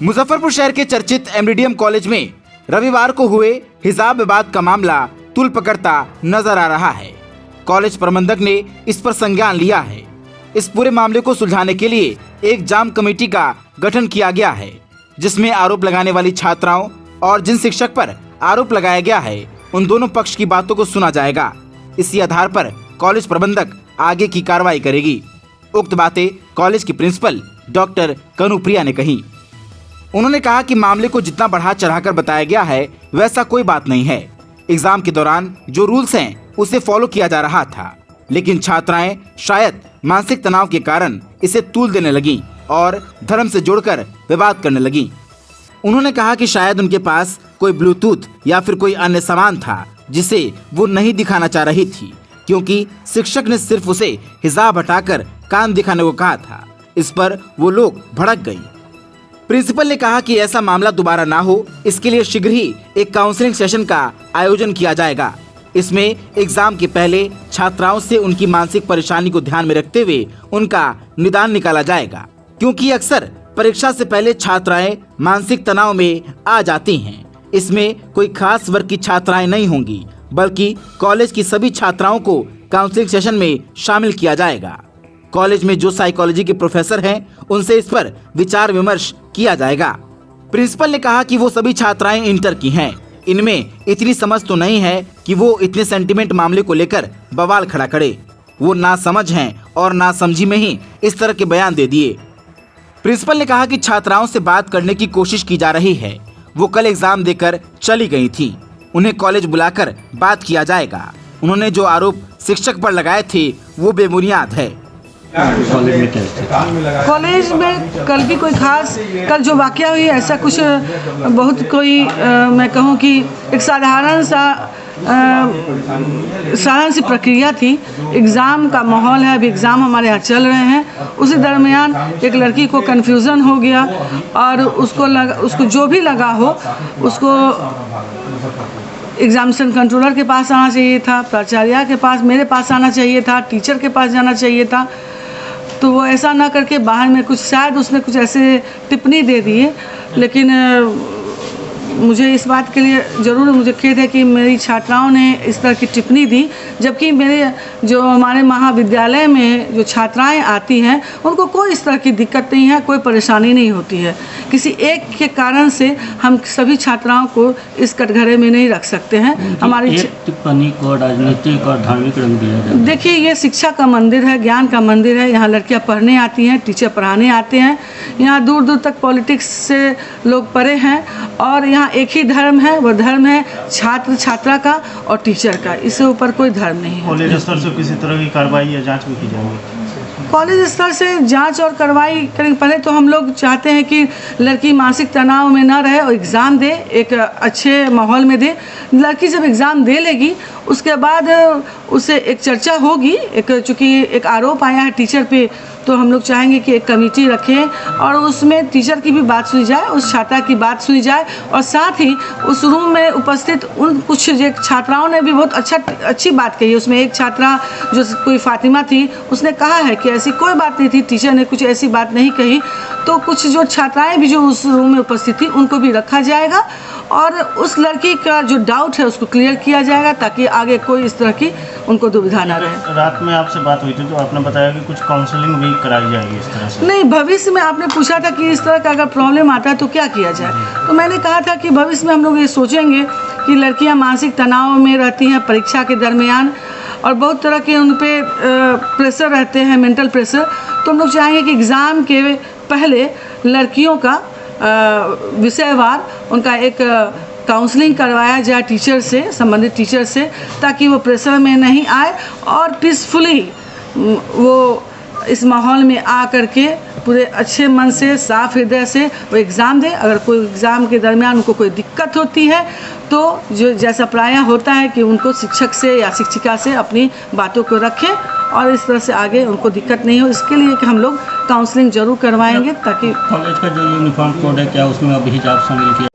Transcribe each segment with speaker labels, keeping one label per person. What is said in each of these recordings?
Speaker 1: मुजफ्फरपुर शहर के चर्चित एमडीडीएम कॉलेज में रविवार को हुए हिजाब विवाद का मामला तूल पकड़ता नजर आ रहा है। कॉलेज प्रबंधक ने इस पर संज्ञान लिया है। इस पूरे मामले को सुलझाने के लिए एक जांच कमेटी का गठन किया गया है, जिसमें आरोप लगाने वाली छात्राओं और जिन शिक्षक पर आरोप लगाया गया है उन दोनों पक्ष की बातों को सुना जाएगा। इसी आधार पर कॉलेज प्रबंधक आगे की कार्रवाई करेगी। उक्त बातें कॉलेज की प्रिंसिपल डॉक्टर कनुप्रिया ने कही। उन्होंने कहा कि मामले को जितना बढ़ा चढ़ाकर बताया गया है वैसा कोई बात नहीं है। एग्जाम के दौरान जो रूल्स हैं उसे फॉलो किया जा रहा था, लेकिन छात्राएं शायद मानसिक तनाव के कारण इसे तूल देने लगीं और धर्म से जोड़कर विवाद करने लगीं। उन्होंने कहा कि शायद उनके पास कोई ब्लूटूथ या फिर कोई अन्य सामान था जिसे वो नहीं दिखाना चाह रही थी, क्योंकि शिक्षक ने सिर्फ उसे हिजाब हटाकर कान दिखाने को कहा था। इस पर वो लोग भड़क गई। प्रिंसिपल ने कहा कि ऐसा मामला दोबारा ना हो, इसके लिए शीघ्र ही एक काउंसलिंग सेशन का आयोजन किया जाएगा। इसमें एग्जाम के पहले छात्राओं से उनकी मानसिक परेशानी को ध्यान में रखते हुए उनका निदान निकाला जाएगा, क्योंकि अक्सर परीक्षा से पहले छात्राएं मानसिक तनाव में आ जाती हैं। इसमें कोई खास वर्ग की छात्राएं नहीं होंगी, बल्कि कॉलेज की सभी छात्राओं को काउंसलिंग सेशन में शामिल किया जाएगा। कॉलेज में जो साइकोलॉजी के प्रोफेसर हैं उनसे इस पर विचार विमर्श किया जाएगा। प्रिंसिपल ने कहा कि वो सभी छात्राएं इंटर की हैं। इनमें इतनी समझ तो नहीं है कि वो इतने सेंटिमेंट मामले को लेकर बवाल खड़ा करे। वो नासमझ हैं और नासमझी में ही इस तरह के बयान दे दिए। प्रिंसिपल ने कहा कि छात्राओं से बात करने की कोशिश की जा रही है। वो कल एग्जाम देकर चली गई थी, उन्हें कॉलेज बुलाकर बात किया जाएगा। उन्होंने जो आरोप शिक्षक पर लगाए थे वो बेबुनियाद है।
Speaker 2: कॉलेज में कल भी कोई खास, कल जो वाकया हुई ऐसा कुछ बहुत कोई मैं कहूँ कि एक साधारण सी प्रक्रिया थी। एग्ज़ाम का माहौल है, अभी एग्ज़ाम हमारे यहाँ चल रहे हैं। उसी दरमियान एक लड़की को कन्फ्यूज़न हो गया और उसको जो भी लगा हो उसको एग्जामिनेशन कंट्रोलर के पास आना चाहिए था, प्राचार्य के पास, मेरे पास आना चाहिए था, टीचर के पास जाना चाहिए था। तो वो ऐसा ना करके बाहर में कुछ शायद उसने कुछ ऐसे टिप्पणी दे दिए। लेकिन मुझे इस बात के लिए ज़रूर मुझे खेद है कि मेरी छात्राओं ने इस तरह की टिप्पणी दी, जबकि मेरे जो हमारे महाविद्यालय में जो छात्राएं आती हैं उनको कोई इस तरह की दिक्कत नहीं है, कोई परेशानी नहीं होती है। किसी एक के कारण से हम सभी छात्राओं को इस कटघरे में नहीं रख सकते हैं। हमारी
Speaker 3: टिप्पणी को राजनीतिक और धार्मिक रंग दिया जाए।
Speaker 2: देखिए, ये शिक्षा का मंदिर है, ज्ञान का मंदिर है। यहाँ लड़कियाँ पढ़ने आती हैं, टीचर पढ़ाने आते हैं। यहाँ दूर दूर तक पॉलिटिक्स से लोग पढ़े हैं और यहाँ एक ही धर्म है, वो धर्म है छात्र छात्रा का और टीचर का। इससे ऊपर कोई धर्म नहीं है।
Speaker 4: कॉलेज स्तर से किसी तरह की कार्रवाई या जांच भी की जाएगी?
Speaker 2: कॉलेज स्तर से जांच और कार्रवाई करेंगे। पहले तो हम लोग चाहते हैं कि लड़की मानसिक तनाव में ना रहे और एग्ज़ाम दे, एक अच्छे माहौल में दे। लड़की जब एग्ज़ाम दे लेगी उसके बाद उसे एक चर्चा होगी। चूँकि एक आरोप आया है टीचर पे, तो हम लोग चाहेंगे कि एक कमेटी रखें और उसमें टीचर की भी बात सुनी जाए, उस छात्रा की बात सुनी जाए और साथ ही उस रूम में उपस्थित उन कुछ छात्राओं ने भी बहुत अच्छी बात कही। उसमें एक छात्रा जो कोई फातिमा थी, उसने कहा है कि ऐसी कोई बात नहीं थी, टीचर ने कुछ ऐसी बात नहीं कही। तो कुछ जो छात्राएं भी जो उस रूम में उपस्थित थी उनको भी रखा जाएगा और उस लड़की का जो डाउट है उसको क्लियर किया जाएगा, ताकि आगे कोई इस तरह की उनको दुविधा ना रहे।
Speaker 4: रात में आपसे बात हुई थी तो आपने बताया कि कुछ काउंसलिंग भी कराई जाएगी इस तरह से?
Speaker 2: नहीं, भविष्य में आपने पूछा था कि इस तरह का अगर प्रॉब्लम आता है तो क्या किया जाए, तो मैंने कहा था कि भविष्य में हम लोग ये सोचेंगे कि लड़कियां मानसिक तनाव में रहती हैं परीक्षा के दरमियान और बहुत तरह के उन पे प्रेशर रहते हैं, मेंटल प्रेशर। तो हम लोग चाहेंगे कि एग्ज़ाम के पहले लड़कियों का विषयवार उनका एक काउंसलिंग करवाया जाए टीचर से, संबंधित टीचर से, ताकि वो प्रेशर में नहीं आए और पीसफुली वो इस माहौल में आ करके पूरे अच्छे मन से, साफ हृदय से वो एग्ज़ाम दे। अगर कोई एग्ज़ाम के दरमियान उनको कोई दिक्कत होती है तो जो जैसा प्रायः होता है कि उनको शिक्षक से या शिक्षिका से अपनी बातों को रखें और इस तरह से आगे उनको दिक्कत नहीं हो। इसके लिए कि हम लोग काउंसलिंग जरूर करवाएंगे, ताकि
Speaker 3: कॉलेज का जो यूनिफॉर्म कोड है क्या उसमें अभी हिजाब शामिल किया?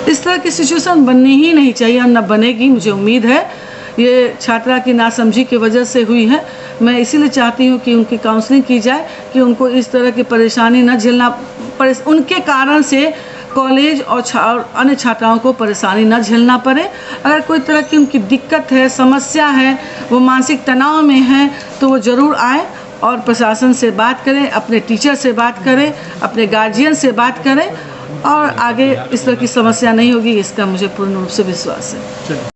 Speaker 2: इस तरह की सिचुएशन बननी ही नहीं चाहिए और न बनेगी, मुझे उम्मीद है। ये छात्रा की नासमझी की वजह से हुई है। मैं इसीलिए चाहती हूँ कि उनकी काउंसलिंग की जाए कि उनको इस तरह की परेशानी न झेलना उनके कारण से कॉलेज और अन्य छात्राओं को परेशानी न झेलना पड़े। अगर कोई तरह की उनकी दिक्कत है, समस्या है, वो मानसिक तनाव में हैं, तो वो ज़रूर आए और प्रशासन से बात करें, अपने टीचर से बात करें, अपने गार्जियन से बात करें और आगे इस तरह की समस्या नहीं होगी, इसका मुझे पूर्ण रूप से विश्वास है।